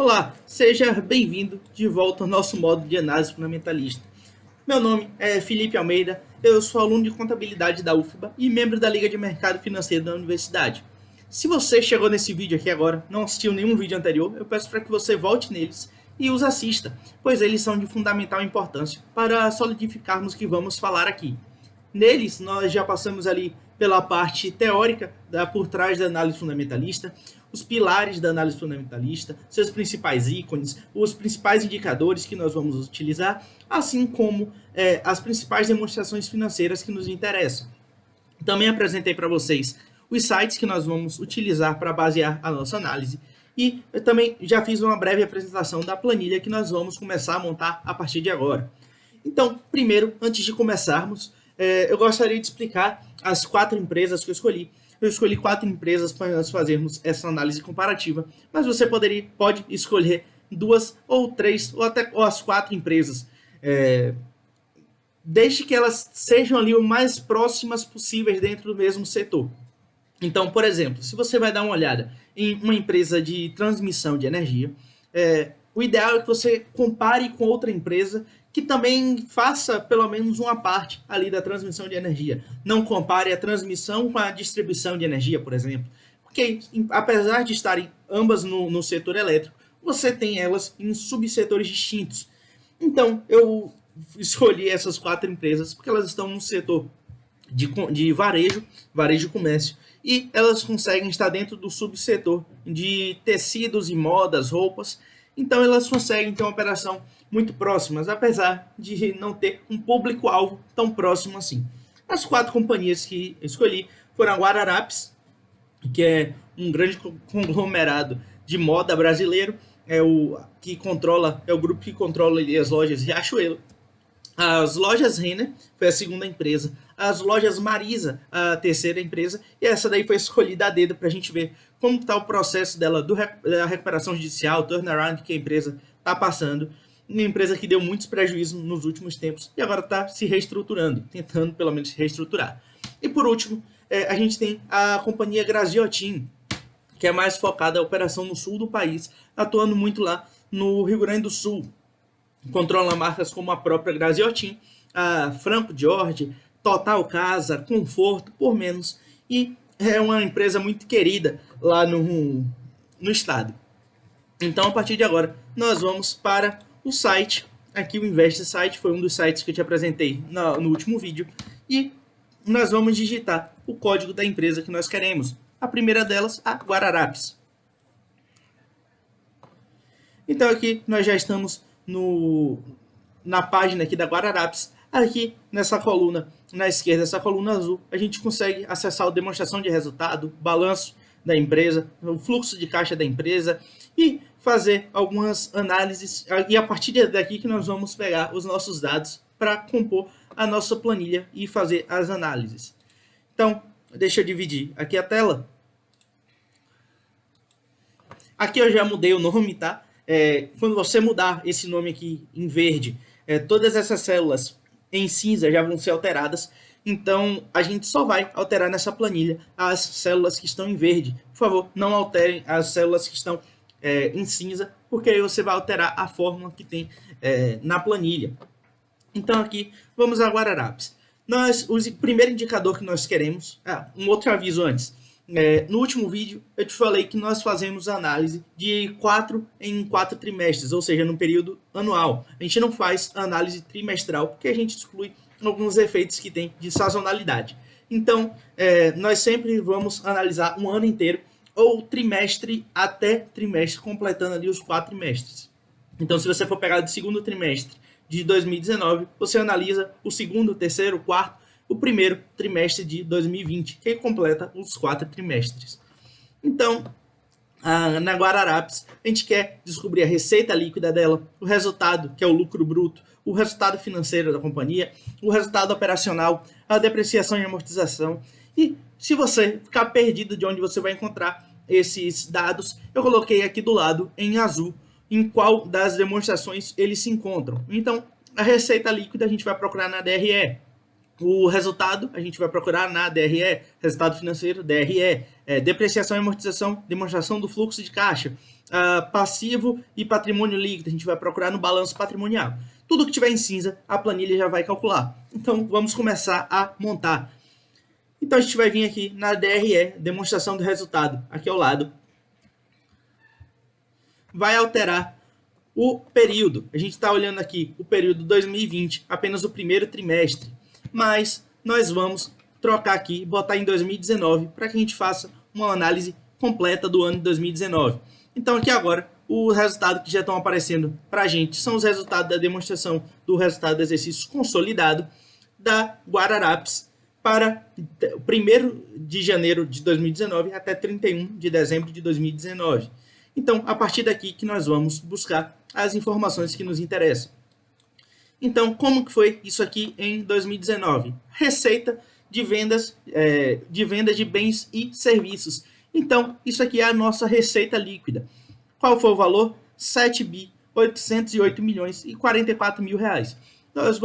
Olá, seja bem-vindo de volta ao nosso módulo de análise fundamentalista. Meu nome é Felipe Almeida, eu sou aluno de contabilidade da UFBA e membro da Liga de Mercado Financeiro da universidade. Se você chegou nesse vídeo aqui agora, não assistiu nenhum vídeo anterior, eu peço para que você volte neles e os assista, pois eles são de fundamental importância para solidificarmos o que vamos falar aqui. Neles, nós já passamos ali pela parte teórica por trás da análise fundamentalista, os pilares da análise fundamentalista, seus principais ícones, os principais indicadores que nós vamos utilizar, assim como as principais demonstrações financeiras que nos interessam. Também apresentei para vocês os sites que nós vamos utilizar para basear a nossa análise e eu também já fiz uma breve apresentação da planilha que nós vamos começar a montar a partir de agora. Então, primeiro, antes de começarmos, eu gostaria de explicar as 4 empresas que eu escolhi. Eu escolhi 4 empresas para nós fazermos essa análise comparativa, mas você pode escolher 2 ou 3 ou até as 4 empresas, desde que elas sejam ali o mais próximas possíveis dentro do mesmo setor. Então, por exemplo, se você vai dar uma olhada em uma empresa de transmissão de energia, o ideal é que você compare com outra empresa que também faça pelo menos uma parte ali da transmissão de energia. Não compare a transmissão com a distribuição de energia, por exemplo. Porque, apesar de estarem ambas no setor elétrico, você tem elas em subsetores distintos. Então, eu escolhi essas 4 empresas porque elas estão no setor de varejo e comércio, e elas conseguem estar dentro do subsetor de tecidos e modas, roupas. Então, elas conseguem ter uma operação muito próximas, apesar de não ter um público-alvo tão próximo assim. As 4 companhias que eu escolhi foram a Guararapes, que é um grande conglomerado de moda brasileiro, é o grupo que controla as lojas Riachuelo. As lojas Renner foi a segunda empresa, as lojas Marisa, a terceira empresa, e essa daí foi escolhida a dedo para a gente ver como está o processo dela da recuperação judicial, turnaround que a empresa está passando. Uma empresa que deu muitos prejuízos nos últimos tempos e agora está se reestruturando, tentando pelo menos se reestruturar. E por último, a gente tem a companhia Graziotin, que é mais focada na operação no sul do país, atuando muito lá no Rio Grande do Sul. Controla marcas como a própria Graziotin, a Franco Jorge, Total Casa, Conforto, por menos, e é uma empresa muito querida lá no estado. Então, a partir de agora, nós vamos para o site. Aqui o Invest Site foi um dos sites que eu te apresentei no último vídeo, e nós vamos digitar o código da empresa que nós queremos. A primeira delas, a Guararapes. Então aqui nós já estamos na página aqui da Guararapes. Aqui nessa coluna, na esquerda, essa coluna azul, a gente consegue acessar a demonstração de resultado, balanço da empresa, o fluxo de caixa da empresa e fazer algumas análises. E a partir daqui que nós vamos pegar os nossos dados para compor a nossa planilha e fazer as análises. Então, deixa eu dividir aqui a tela. Aqui eu já mudei o nome, tá? Quando você mudar esse nome aqui em verde, todas essas células em cinza já vão ser alteradas. Então, a gente só vai alterar nessa planilha as células que estão em verde. Por favor, não alterem as células que estão em cinza, porque aí você vai alterar a fórmula que tem na planilha. Então, aqui, vamos a Guararapes. O primeiro indicador que nós queremos... um outro aviso antes. No último vídeo, eu te falei que nós fazemos análise de 4 em 4 trimestres, ou seja, no período anual. A gente não faz análise trimestral, porque a gente exclui alguns efeitos que tem de sazonalidade. Então, nós sempre vamos analisar um ano inteiro, ou trimestre até trimestre, completando ali os 4 trimestres. Então, se você for pegar do segundo trimestre de 2019, você analisa o segundo, terceiro, quarto, o primeiro trimestre de 2020, que completa os 4 trimestres. Então, na Guararapes, a gente quer descobrir a receita líquida dela, o resultado, que é o lucro bruto, o resultado financeiro da companhia, o resultado operacional, a depreciação e amortização. E se você ficar perdido de onde você vai encontrar esses dados, eu coloquei aqui do lado, em azul, em qual das demonstrações eles se encontram. Então, a receita líquida a gente vai procurar na DRE. O resultado, a gente vai procurar na DRE, resultado financeiro, DRE, depreciação e amortização, demonstração do fluxo de caixa, passivo e patrimônio líquido, a gente vai procurar no balanço patrimonial. Tudo que tiver em cinza, a planilha já vai calcular. Então, vamos começar a montar. Então, a gente vai vir aqui na DRE, demonstração do resultado, aqui ao lado. Vai alterar o período. A gente está olhando aqui o período 2020, apenas o primeiro trimestre. Mas nós vamos trocar aqui, botar em 2019, para que a gente faça uma análise completa do ano de 2019. Então aqui agora, os resultados que já estão aparecendo para a gente são os resultados da demonstração do resultado do exercício consolidado da Guararapes para 1º de janeiro de 2019 até 31 de dezembro de 2019. Então, a partir daqui que nós vamos buscar as informações que nos interessam. Então, como que foi isso aqui em 2019? Receita de vendas, de venda de bens e serviços. Então, isso aqui é a nossa receita líquida. Qual foi o valor? 7.808.044.000 reais. Nós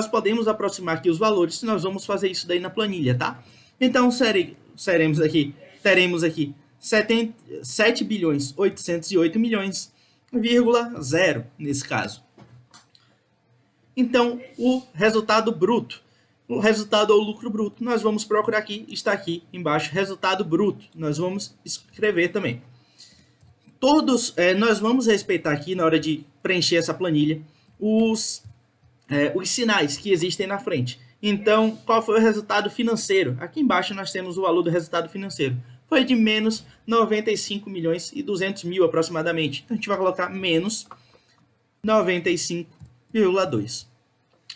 podemos aproximar aqui os valores, nós vamos fazer isso daí na planilha, tá? Então, teremos aqui 7.808.000,0 nesse caso. Então, o resultado bruto, o resultado ou lucro bruto, nós vamos procurar aqui, está aqui embaixo, resultado bruto. Nós vamos escrever também. Nós vamos respeitar aqui, na hora de preencher essa planilha, os sinais que existem na frente. Então, qual foi o resultado financeiro? Aqui embaixo nós temos o valor do resultado financeiro. Foi de menos 95.200.000 aproximadamente. Então, a gente vai colocar menos 95,2.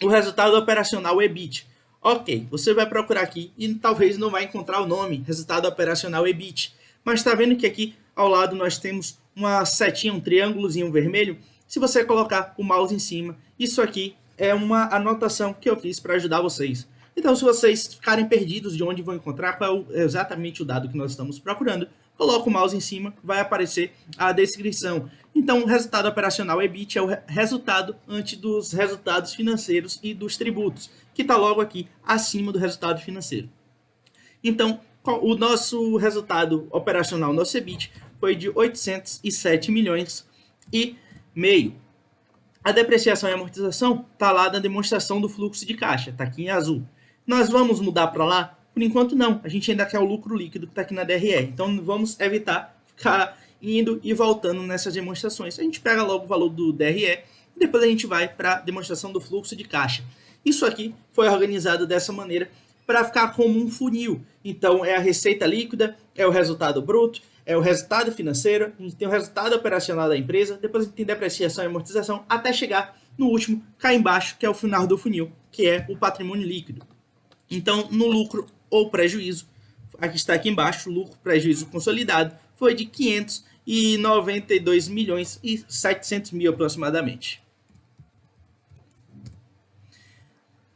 O resultado operacional EBIT. Ok, você vai procurar aqui e talvez não vai encontrar o nome, resultado operacional EBIT. Mas está vendo que aqui ao lado nós temos uma setinha, um triângulozinho vermelho? Se você colocar o mouse em cima, isso aqui é uma anotação que eu fiz para ajudar vocês. Então, se vocês ficarem perdidos de onde vão encontrar qual é exatamente o dado que nós estamos procurando, coloca o mouse em cima, vai aparecer a descrição. Então, o resultado operacional EBIT é o resultado antes dos resultados financeiros e dos tributos, que está logo aqui acima do resultado financeiro. Então, o nosso resultado operacional, nosso EBIT, foi de 807 milhões e meio. A depreciação e amortização está lá na demonstração do fluxo de caixa, está aqui em azul. Nós vamos mudar para lá? Por enquanto não, a gente ainda quer o lucro líquido que está aqui na DRE, então vamos evitar ficar indo e voltando nessas demonstrações. A gente pega logo o valor do DRE e depois a gente vai para a demonstração do fluxo de caixa. Isso aqui foi organizado dessa maneira para ficar como um funil. Então é a receita líquida, é o resultado bruto, é o resultado financeiro, a gente tem o resultado operacional da empresa, depois a gente tem depreciação e amortização, até chegar no último, cá embaixo, que é o final do funil, que é o patrimônio líquido. Então, no lucro ou prejuízo, aqui está aqui embaixo, o lucro prejuízo consolidado, foi de 592 milhões e 700 mil aproximadamente.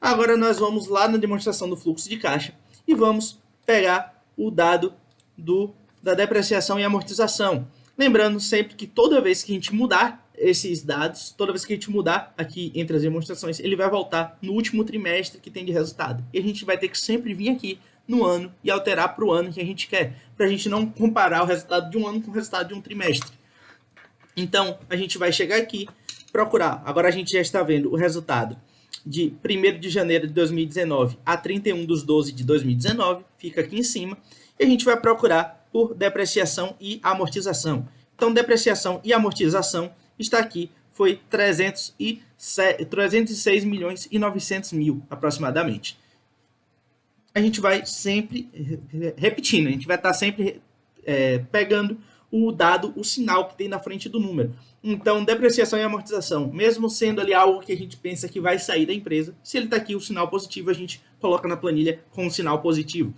Agora nós vamos lá na demonstração do fluxo de caixa e vamos pegar o dado da depreciação e amortização. Lembrando sempre que toda vez que a gente mudar esses dados, toda vez que a gente mudar aqui entre as demonstrações, ele vai voltar no último trimestre que tem de resultado. E a gente vai ter que sempre vir aqui no ano e alterar para o ano que a gente quer, para a gente não comparar o resultado de um ano com o resultado de um trimestre. Então, a gente vai chegar aqui, procurar. Agora a gente já está vendo o resultado de 1º de janeiro de 2019 a 31/12 de 2019, fica aqui em cima, e a gente vai procurar por depreciação e amortização. Então, depreciação e amortização está aqui, foi 306 milhões e 900 mil aproximadamente. A gente vai sempre repetindo, a gente vai estar sempre pegando o dado, o sinal que tem na frente do número. Então, depreciação e amortização, mesmo sendo ali algo que a gente pensa que vai sair da empresa, se ele está aqui o sinal positivo, a gente coloca na planilha com o sinal positivo.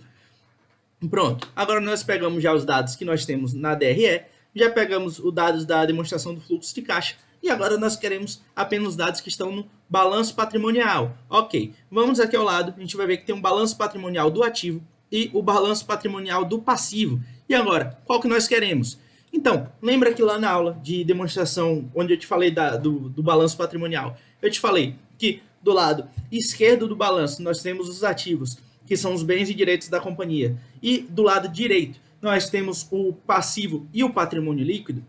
Pronto, agora nós pegamos já os dados que nós temos na DRE, já pegamos os dados da demonstração do fluxo de caixa, e agora nós queremos apenas os dados que estão no balanço patrimonial. Ok, vamos aqui ao lado, a gente vai ver que tem um balanço patrimonial do ativo e o balanço patrimonial do passivo. E agora, qual que nós queremos? Então, lembra que lá na aula de demonstração, onde eu te falei do balanço patrimonial, eu te falei que do lado esquerdo do balanço, nós temos os ativos, que são os bens e direitos da companhia. E do lado direito, nós temos o passivo e o patrimônio líquido,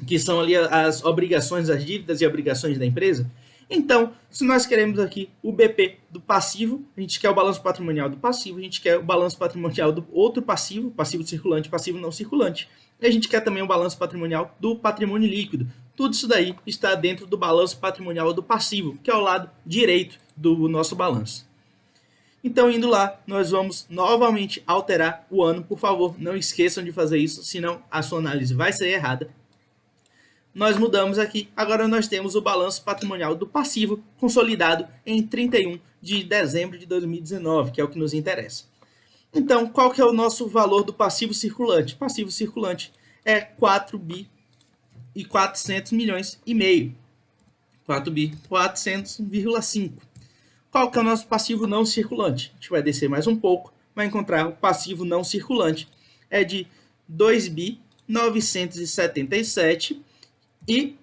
que são ali as obrigações, as dívidas e obrigações da empresa. Então, se nós queremos aqui o BP do passivo, a gente quer o balanço patrimonial do passivo, a gente quer o balanço patrimonial do outro passivo, passivo circulante, passivo não circulante, e a gente quer também o balanço patrimonial do patrimônio líquido. Tudo isso daí está dentro do balanço patrimonial do passivo, que é o lado direito do nosso balanço. Então, indo lá, nós vamos novamente alterar o ano. Por favor, não esqueçam de fazer isso, senão a sua análise vai ser errada. Nós mudamos aqui. Agora nós temos o balanço patrimonial do passivo consolidado em 31 de dezembro de 2019, que é o que nos interessa. Então, qual que é o nosso valor do passivo circulante? Passivo circulante é 4 bi e 400 milhões e meio. 4 bi 400,5. Qual que é o nosso passivo não circulante? A gente vai descer mais um pouco, vai encontrar o passivo não circulante. É de 2 bi 977 e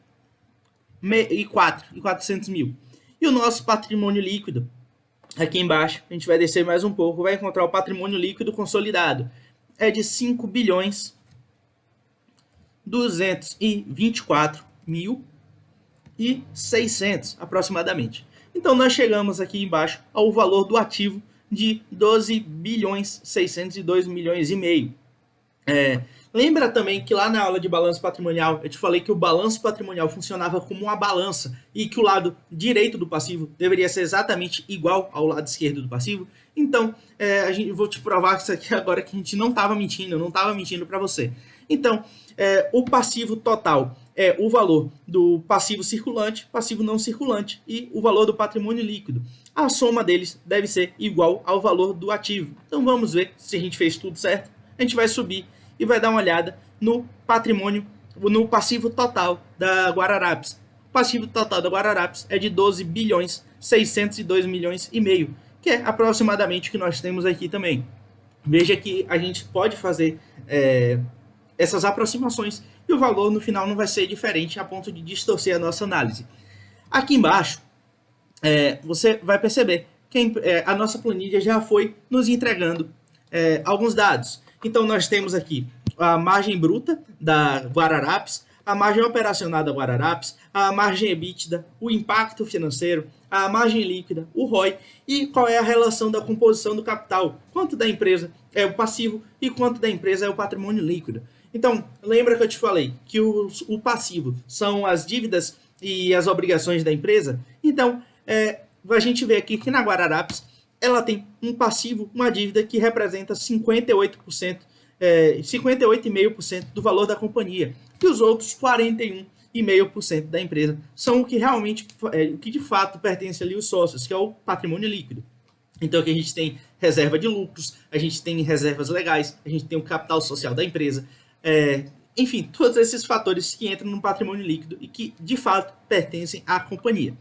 400 mil. E o nosso patrimônio líquido, aqui embaixo, a gente vai descer mais um pouco, vai encontrar o patrimônio líquido consolidado. É de 5 bilhões 224 mil e 600 aproximadamente. Então nós chegamos aqui embaixo ao valor do ativo de 12 bilhões 602 milhões e meio. Lembra também que lá na aula de balanço patrimonial eu te falei que o balanço patrimonial funcionava como uma balança e que o lado direito do passivo deveria ser exatamente igual ao lado esquerdo do passivo? Então, vou te provar isso aqui agora que a gente não estava mentindo, eu não estava mentindo para você. Então, o passivo total é o valor do passivo circulante, passivo não circulante e o valor do patrimônio líquido. A soma deles deve ser igual ao valor do ativo. Então vamos ver se a gente fez tudo certo. A gente vai subir e vai dar uma olhada no patrimônio, no passivo total da Guararapes. O passivo total da Guararapes é de 12 bilhões 602 milhões e meio, que é aproximadamente o que nós temos aqui também. Veja que a gente pode fazer essas aproximações e o valor no final não vai ser diferente a ponto de distorcer a nossa análise. Aqui embaixo, você vai perceber que a nossa planilha já foi nos entregando alguns dados. Então, nós temos aqui a margem bruta da Guararapes, a margem operacional da Guararapes, a margem EBITDA, o impacto financeiro, a margem líquida, o ROI e qual é a relação da composição do capital, quanto da empresa é o passivo e quanto da empresa é o patrimônio líquido. Então, lembra que eu te falei que o passivo são as dívidas e as obrigações da empresa? Então, a gente vê aqui que na Guararapes ela tem um passivo, uma dívida que representa 58%, 58,5% do valor da companhia. E os outros 41,5% da empresa são o que realmente, o que de fato pertence ali aos sócios, que é o patrimônio líquido. Então aqui a gente tem reserva de lucros, a gente tem reservas legais, a gente tem o capital social da empresa, enfim, todos esses fatores que entram no patrimônio líquido e que de fato pertencem à companhia.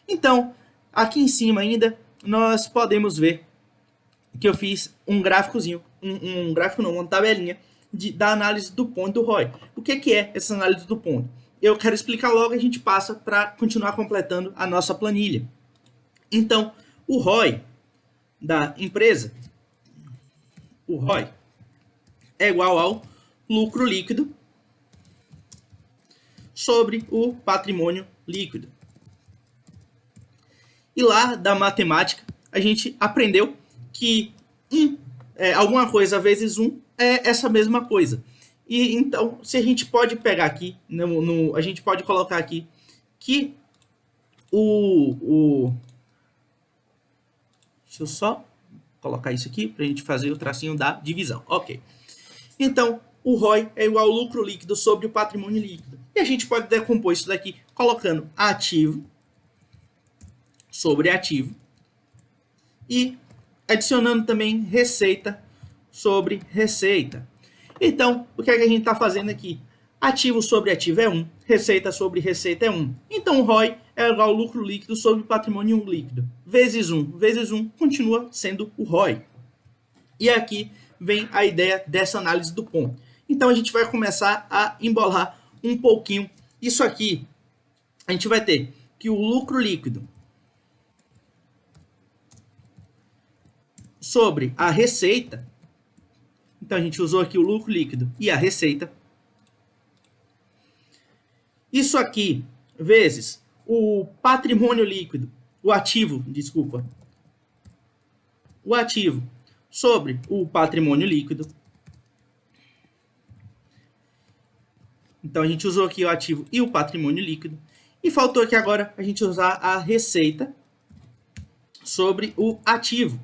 Então, aqui em cima ainda, nós podemos ver que eu fiz um gráficozinho, uma tabelinha da análise do ponto do ROI. O que é essa análise do ponto? Eu quero explicar logo e a gente passa para continuar completando a nossa planilha. Então, o ROI da empresa, o ROI é igual ao lucro líquido sobre o patrimônio líquido. E lá da matemática, a gente aprendeu que alguma coisa vezes 1 é essa mesma coisa. E então, se a gente pode pegar aqui, a gente pode colocar aqui que deixa eu só colocar isso aqui para a gente fazer o tracinho da divisão. Ok. Então, o ROI é igual ao lucro líquido sobre o patrimônio líquido. E a gente pode decompor isso daqui colocando ativo sobre ativo e adicionando também receita sobre receita. Então, o que é que a gente está fazendo aqui? Ativo sobre ativo é 1, receita sobre receita é 1. Então, o ROI é igual ao lucro líquido sobre patrimônio líquido. Vezes 1 continua sendo o ROI. E aqui vem a ideia dessa análise do ponto. Então, a gente vai começar a embolar um pouquinho isso aqui. A gente vai ter que o lucro líquido sobre a receita, então a gente usou aqui o lucro líquido e a receita, isso aqui vezes o patrimônio líquido, o ativo sobre o patrimônio líquido. Então a gente usou aqui o ativo e o patrimônio líquido. E faltou aqui agora a gente usar a receita sobre o ativo.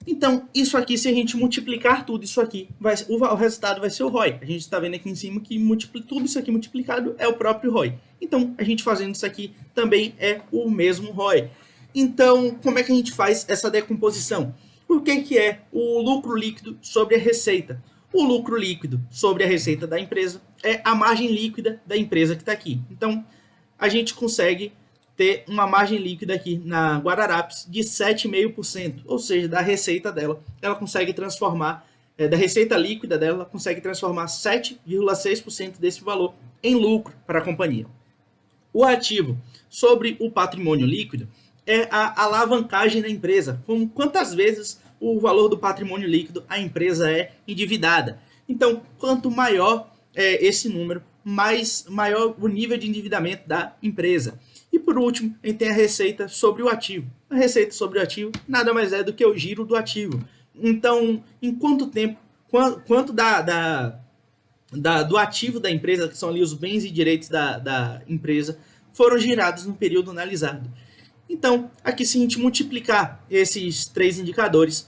Então, isso aqui, se a gente multiplicar tudo isso aqui, o resultado vai ser o ROI. A gente está vendo aqui em cima que tudo isso aqui multiplicado é o próprio ROI. Então, a gente fazendo isso aqui também é o mesmo ROI. Então, como é que a gente faz essa decomposição? O que é o lucro líquido sobre a receita? O lucro líquido sobre a receita da empresa é a margem líquida da empresa que está aqui. Então, a gente consegue ter uma margem líquida aqui na Guararapes de 7,5%, ou seja, da receita dela, ela consegue transformar, da receita líquida dela, ela consegue transformar 7,6% desse valor em lucro para a companhia. O ativo sobre o patrimônio líquido é a alavancagem da empresa, como quantas vezes o valor do patrimônio líquido a empresa é endividada. Então, quanto maior esse número, maior o nível de endividamento da empresa. E por último, a gente tem a receita sobre o ativo. A receita sobre o ativo nada mais é do que o giro do ativo. Então, em quanto tempo, quanto do ativo da empresa, que são ali os bens e direitos da empresa, foram girados no período analisado. Então, aqui se a gente multiplicar esses três indicadores,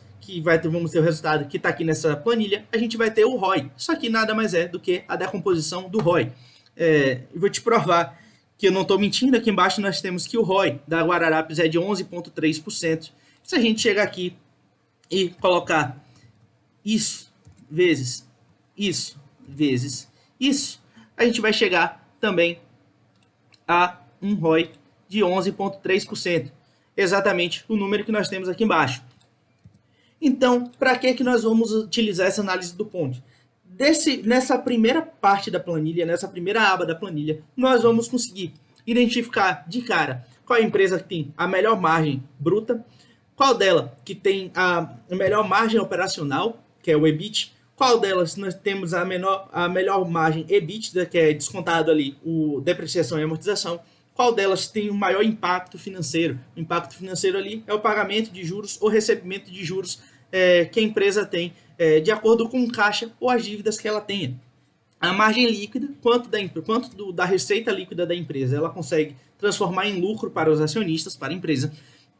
vamos ter o resultado que está aqui nessa planilha, a gente vai ter o ROI. Isso aqui nada mais é do que a decomposição do ROI. Eu vou te provar que eu não estou mentindo. Aqui embaixo nós temos que o ROI da Guararapes é de 11,3%. Se a gente chegar aqui e colocar isso vezes isso, a gente vai chegar também a um ROI de 11,3%. Exatamente o número que nós temos aqui embaixo. Então, para que nós vamos utilizar essa análise do ponte? Nessa primeira parte da planilha, nessa primeira aba da planilha, nós vamos conseguir identificar de cara qual é a empresa que tem a melhor margem bruta, qual dela que tem a melhor margem operacional, que é o EBIT, qual delas nós temos a melhor margem EBITDA, que é descontado ali o depreciação e amortização, qual delas tem o maior impacto financeiro. O impacto financeiro ali é o pagamento de juros ou recebimento de juros que a empresa tem de acordo com o caixa ou as dívidas que ela tenha. A margem líquida, quanto da receita líquida da empresa ela consegue transformar em lucro para os acionistas, para a empresa.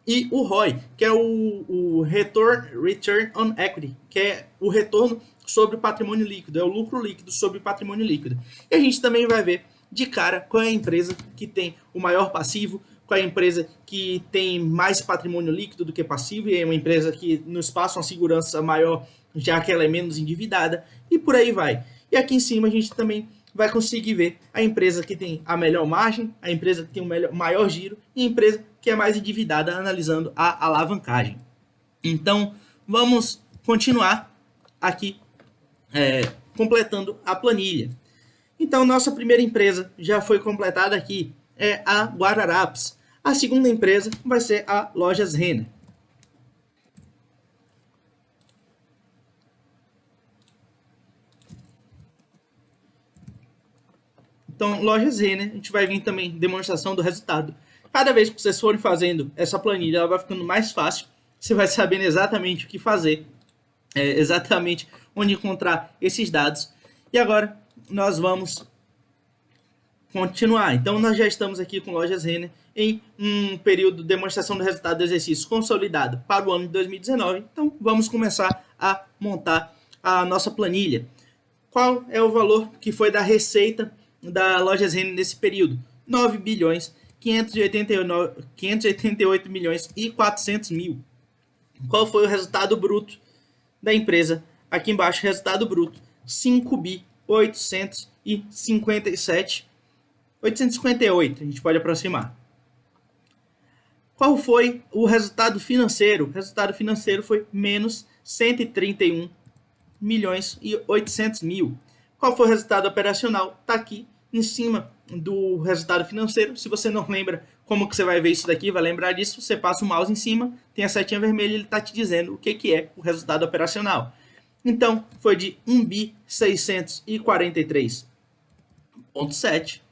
E o ROI, que é o Return on Equity, que é o retorno sobre o patrimônio líquido, é o lucro líquido sobre o patrimônio líquido. E a gente também vai ver de cara qual é a empresa que tem o maior passivo, qual é a empresa que tem mais patrimônio líquido do que passivo, e é uma empresa que nos passa uma segurança maior, já que ela é menos endividada, e por aí vai. E aqui em cima a gente também vai conseguir ver a empresa que tem a melhor margem, a empresa que tem o maior giro, e a empresa que é mais endividada, analisando a alavancagem. Então, vamos continuar aqui completando a planilha. Então, nossa primeira empresa já foi completada aqui, é a Guararapes. A segunda empresa vai ser a Lojas Renner. Então, Lojas Renner, a gente vai vir também demonstração do resultado. Cada vez que vocês forem fazendo essa planilha, ela vai ficando mais fácil. Você vai sabendo exatamente o que fazer, exatamente onde encontrar esses dados. E agora, nós vamos continuar. Então, nós já estamos aqui com Lojas Renner em um período de demonstração do resultado do exercício consolidado para o ano de 2019. Então, vamos começar a montar a nossa planilha. Qual é o valor que foi da receita da Lojas Renner nesse período? 9 bilhões 588 milhões e 400 mil. Qual foi o resultado bruto da empresa? Aqui embaixo, resultado bruto, 5 bi 858, a gente pode aproximar. Qual foi o resultado financeiro? O resultado financeiro foi menos 131 milhões e 800 mil. Qual foi o resultado operacional? Está aqui em cima do resultado financeiro. Se você não lembra Como que você vai ver isso daqui, vai lembrar disso, você passa o mouse em cima, tem a setinha vermelha, ele está te dizendo o que é o resultado operacional. Então, foi de 1.643.7.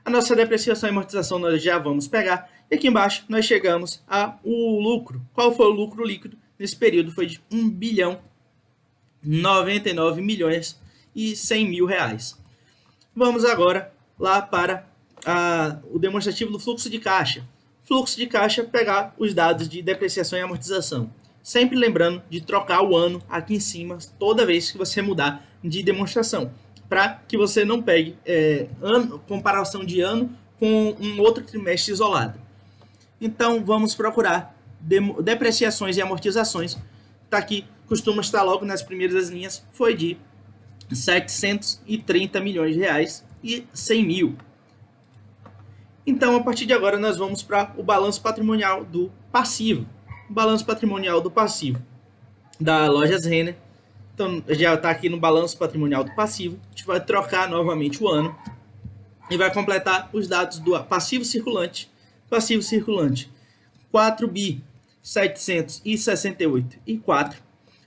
A nossa depreciação e amortização nós já vamos pegar. E aqui embaixo nós chegamos ao lucro. Qual foi o lucro líquido nesse período? Foi de 1.099.100.000 reais. Vamos agora lá para o demonstrativo do fluxo de caixa. Fluxo de caixa, pegar os dados de depreciação e amortização. Sempre lembrando de trocar o ano aqui em cima toda vez que você mudar de demonstração, para que você não pegue comparação de ano com um outro trimestre isolado. Então vamos procurar depreciações e amortizações. Está aqui, costuma estar logo nas primeiras linhas, foi de 730 milhões de reais e 100 mil. Então, a partir de agora, nós vamos para o balanço patrimonial do passivo. O balanço patrimonial do passivo da Lojas Renner. Então, já está aqui no balanço patrimonial do passivo. A gente vai trocar novamente o ano e vai completar os dados do passivo circulante. Passivo circulante, 4.768.4.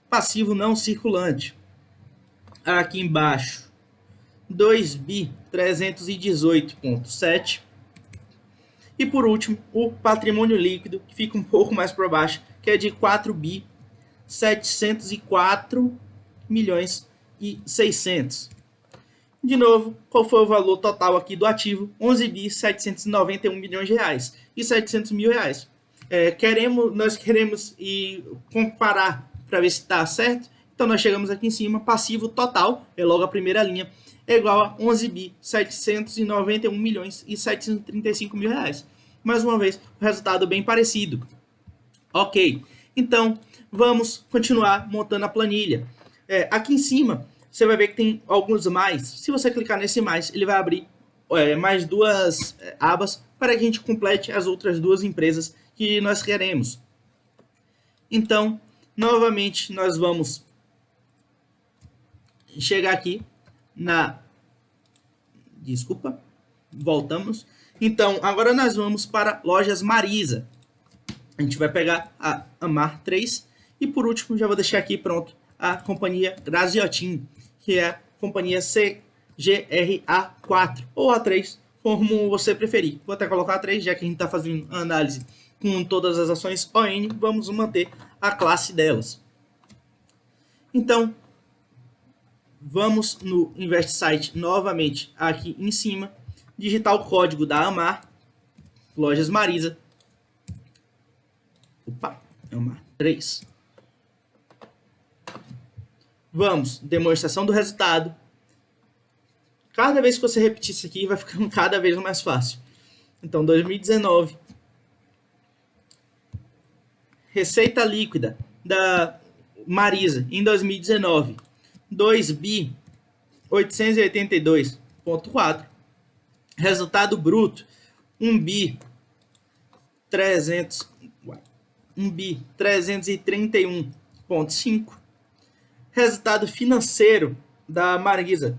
Passivo não circulante, aqui embaixo, 2.318.7. E por último, o patrimônio líquido, que fica um pouco mais para baixo, que é de 4.704.600.000. De novo, qual foi o valor total aqui do ativo? 11.791 milhões de reais e 700 mil reais. Nós queremos comparar para ver se está certo. Então nós chegamos aqui em cima, passivo total, é logo a primeira linha, é igual a 11.791 milhões e 735 mil reais. Mais uma vez, o resultado bem parecido. Ok, então vamos continuar montando a planilha. Aqui em cima, você vai ver que tem alguns mais. Se você clicar nesse mais, ele vai abrir mais duas abas para que a gente complete as outras duas empresas que nós queremos. Então, novamente, nós vamos chegar aqui voltamos. Então, agora nós vamos para Lojas Marisa. A gente vai pegar a Amar 3 e por último, já vou deixar aqui pronto a companhia Graziotin, que é a companhia CGRA4 ou A3, como você preferir. Vou até colocar A3, já que a gente está fazendo análise com todas as ações ON, vamos manter a classe delas. Então, vamos no Invest Site novamente aqui em cima, digitar o código da Amar, Lojas Marisa. Amar 3. Vamos, demonstração do resultado. Cada vez que você repetir isso aqui, vai ficando cada vez mais fácil. Então, 2019. Receita líquida da Marisa em 2019. 2.882.4. Resultado bruto, 1.331.5. Resultado financeiro da Marisa,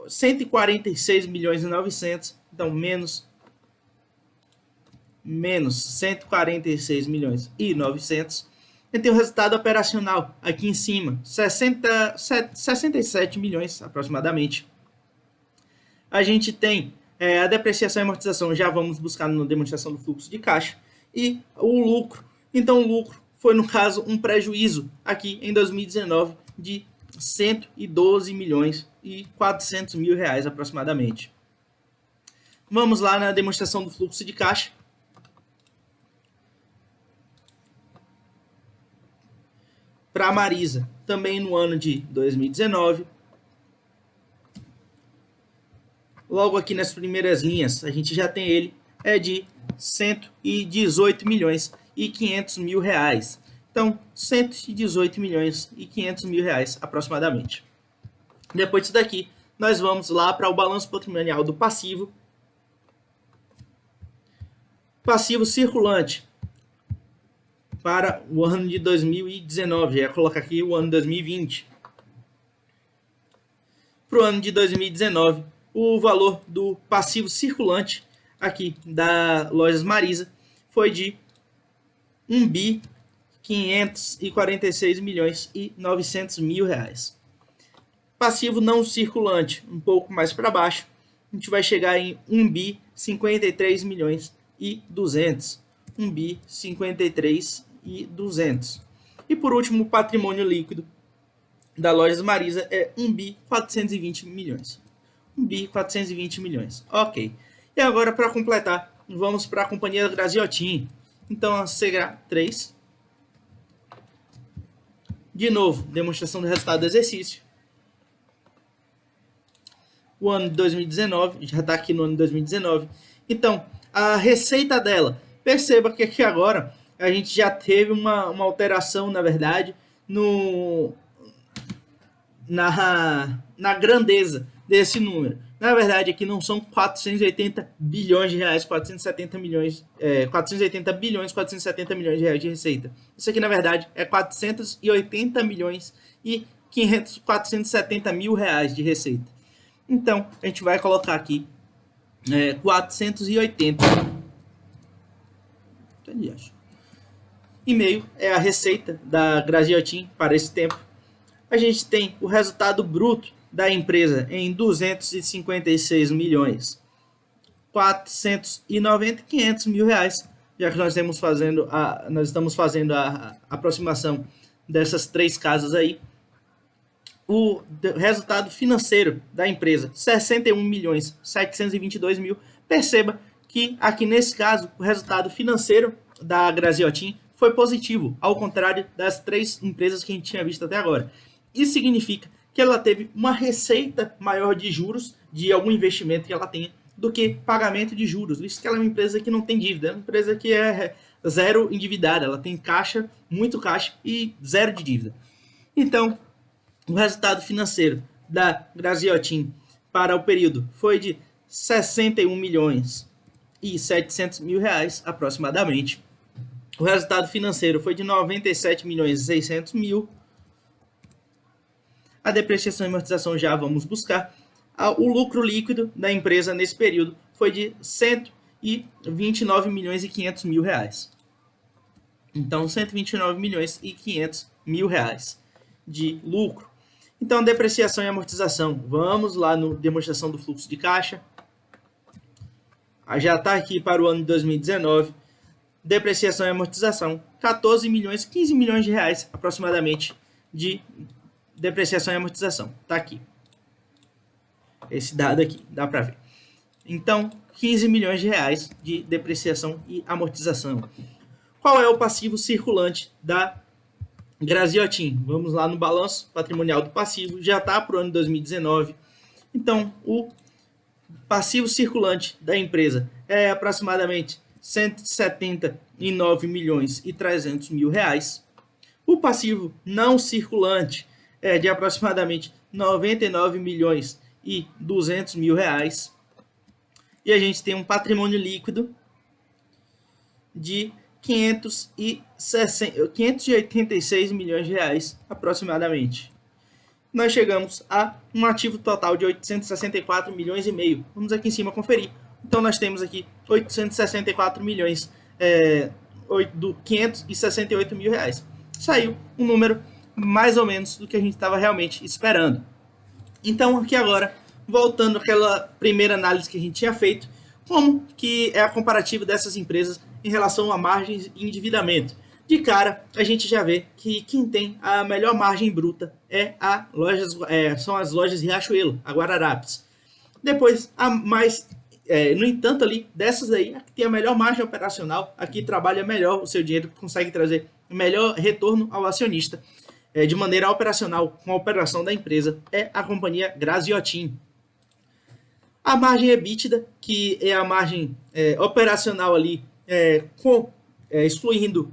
146 milhões e 900, então menos 146 milhões e 900. E tem o resultado operacional aqui em cima, 67 milhões aproximadamente. A gente tem a depreciação e amortização, já vamos buscar na demonstração do fluxo de caixa. E o lucro, então o lucro foi no caso um prejuízo aqui em 2019 de 112 milhões e 400 mil reais aproximadamente. Vamos lá na demonstração do fluxo de caixa. Para a Marisa, também no ano de 2019. Logo aqui nas primeiras linhas, a gente já tem ele, é de 118 milhões e 500 mil reais. Então, 118 milhões e 500 mil reais aproximadamente. Depois disso daqui, nós vamos lá para o balanço patrimonial do passivo. Passivo circulante para o ano de 2019. Já colocar aqui o ano de 2020. Para o ano de 2019, o valor do passivo circulante aqui da Lojas Marisa foi de 1 bi 546 milhões e 900 mil reais. Passivo não circulante, um pouco mais para baixo, a gente vai chegar em 1 bi 53 milhões e 200. 1 bi 53 e 200. E por último, o patrimônio líquido da Lojas Marisa é 1 bi 420 milhões. 1 bi 420 milhões. Ok. E agora, para completar, vamos para a companhia Graziotin. Então, a CGA3. De novo, demonstração do resultado do exercício. O ano de 2019, já está aqui no ano de 2019. Então, a receita dela, perceba que aqui agora a gente já teve uma alteração, na verdade, na grandeza desse número. Na verdade, aqui não são 480 bilhões de reais, 480 bilhões de reais de receita. Isso aqui, na verdade, é 480 milhões e 470 mil reais de receita. Então, a gente vai colocar aqui 480 e meio é a receita da Graziotin para esse tempo. A gente tem o resultado bruto da empresa em 256 milhões 490 500 mil reais, já que nós estamos fazendo a aproximação dessas três casas aí. O resultado financeiro da empresa 61 milhões 722 mil. Perceba que aqui nesse caso o resultado financeiro da Graziotin foi positivo, ao contrário das três empresas que a gente tinha visto até agora. Isso significa que ela teve uma receita maior de juros de algum investimento que ela tenha do que pagamento de juros, visto que ela é uma empresa que não tem dívida, é uma empresa que é zero endividada, ela tem caixa, muito caixa e zero de dívida. Então, o resultado financeiro da Graziotin para o período foi de 61 milhões e 700 mil reais aproximadamente. O resultado financeiro foi de 97 milhões e 600 mil. A depreciação e amortização já vamos buscar. O lucro líquido da empresa nesse período foi de 129 milhões e 500 mil reais. Então, 129 milhões e 500 mil reais de lucro. Então, depreciação e amortização. Vamos lá no demonstração do fluxo de caixa. Já está aqui para o ano de 2019. Depreciação e amortização. 14 milhões, 15 milhões de reais aproximadamente de depreciação e amortização. Está aqui. Esse dado aqui, dá para ver. Então, 15 milhões de reais de depreciação e amortização. Qual é o passivo circulante da Graziotin? Vamos lá no balanço patrimonial do passivo. Já está para o ano de 2019. Então, o passivo circulante da empresa é aproximadamente 179 milhões e 300 mil reais. O passivo não circulante é de aproximadamente 99 milhões e 200 mil reais. E a gente tem um patrimônio líquido de 586 milhões de reais aproximadamente. Nós chegamos a um ativo total de 864 milhões e meio. Vamos aqui em cima conferir. Então nós temos aqui 864 milhões do 568 mil reais. Saiu um número mais ou menos do que a gente estava realmente esperando. Então aqui agora, voltando àquela primeira análise que a gente tinha feito, como que é a comparativa dessas empresas em relação a margens e endividamento. De cara, a gente já vê que quem tem a melhor margem bruta são as lojas Riachuelo, a Guararapes. Depois, no entanto, ali, dessas aí, a que tem a melhor margem operacional, a que trabalha melhor o seu dinheiro, consegue trazer melhor retorno ao acionista de maneira operacional, com a operação da empresa, é a companhia Graziotin. A margem EBITDA, que é a margem operacional ali, excluindo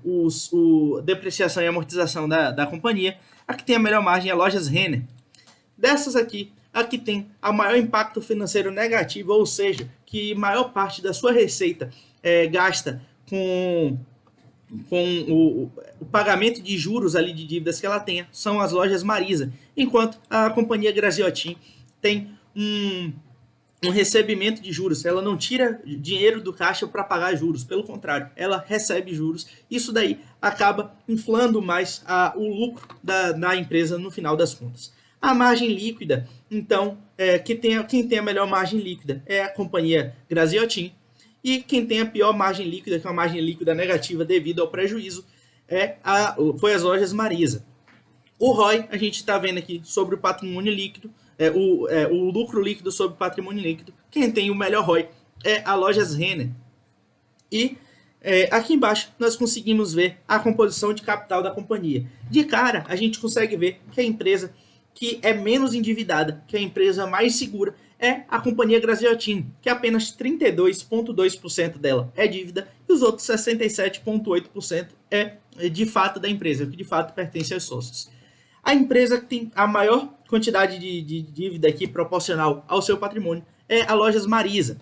depreciação e amortização da companhia, a que tem a melhor margem é a Lojas Renner. Dessas aqui, a que tem a maior impacto financeiro negativo, ou seja, que maior parte da sua receita gasta com o pagamento de juros ali de dívidas que ela tenha, são as Lojas Marisa, enquanto a companhia Graziotin tem um recebimento de juros. Ela não tira dinheiro do caixa para pagar juros, pelo contrário, ela recebe juros. Isso daí acaba inflando mais o lucro da empresa no final das contas. A margem líquida, então, quem tem a melhor margem líquida é a companhia Graziotin, e quem tem a pior margem líquida, que é uma margem líquida negativa devido ao prejuízo, foi as lojas Marisa. O ROI, a gente está vendo aqui sobre o patrimônio líquido, o lucro líquido sobre o patrimônio líquido. Quem tem o melhor ROI é a Lojas Renner. E aqui embaixo nós conseguimos ver a composição de capital da companhia. De cara, a gente consegue ver que a empresa que é menos endividada, que é a empresa mais segura, é a companhia Graziotin, que apenas 32,2% dela é dívida e os outros 67,8% é de fato da empresa, que de fato pertence aos sócios. A empresa que tem a maior quantidade de dívida aqui proporcional ao seu patrimônio é a Lojas Marisa.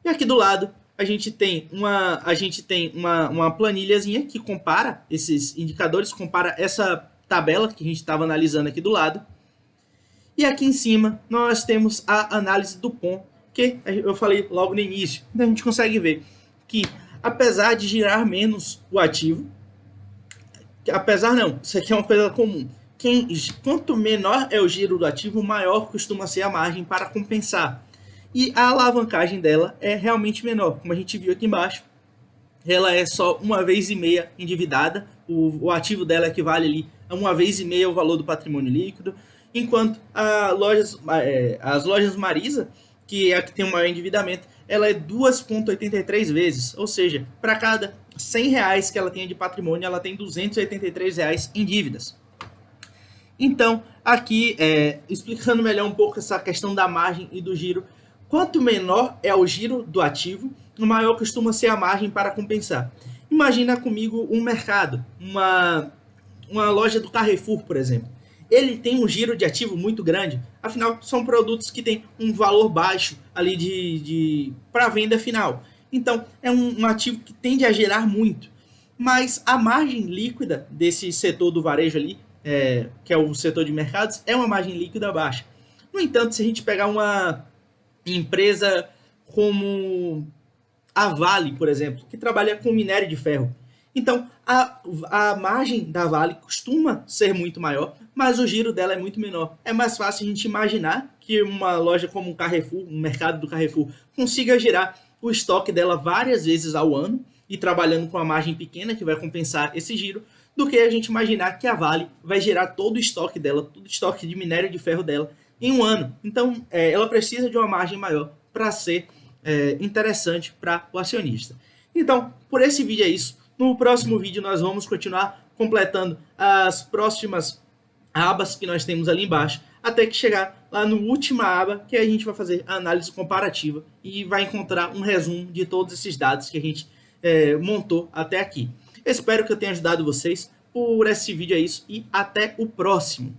E aqui do lado a gente tem uma planilhazinha que compara esses indicadores, compara essa tabela que a gente estava analisando aqui do lado. E aqui em cima nós temos a análise do POM, que eu falei logo no início. Então a gente consegue ver que, apesar de girar menos o ativo, isso aqui é uma coisa comum. Quanto menor é o giro do ativo, maior costuma ser a margem para compensar. E a alavancagem dela é realmente menor. Como a gente viu aqui embaixo, ela é só 1,5 vez endividada. O ativo dela equivale ali a 1,5 vez o valor do patrimônio líquido. Enquanto as lojas Marisa, que é a que tem o maior endividamento, ela é 2,83 vezes. Ou seja, para cada R$100 que ela tem de patrimônio, ela tem R$283 em dívidas. Então, aqui, explicando melhor um pouco essa questão da margem e do giro, quanto menor é o giro do ativo, maior costuma ser a margem para compensar. Imagina comigo um mercado, uma loja do Carrefour, por exemplo. Ele tem um giro de ativo muito grande, afinal, são produtos que têm um valor baixo ali para venda final. Então, é um ativo que tende a gerar muito. Mas a margem líquida desse setor do varejo ali, que é o setor de mercados, é uma margem líquida baixa. No entanto, se a gente pegar uma empresa como a Vale, por exemplo, que trabalha com minério de ferro, então a margem da Vale costuma ser muito maior, mas o giro dela é muito menor. É mais fácil a gente imaginar que uma loja como o Carrefour, um mercado do Carrefour, consiga gerar o estoque dela várias vezes ao ano e trabalhando com a margem pequena que vai compensar esse giro, do que a gente imaginar que a Vale vai gerar todo o estoque dela, todo o estoque de minério de ferro dela em um ano. Então, ela precisa de uma margem maior para ser interessante para o acionista. Então, por esse vídeo é isso. No próximo vídeo nós vamos continuar completando as próximas abas que nós temos ali embaixo, até que chegar lá no última aba, que a gente vai fazer a análise comparativa e vai encontrar um resumo de todos esses dados que a gente montou até aqui. Espero que eu tenha ajudado vocês. Por esse vídeo é isso e até o próximo.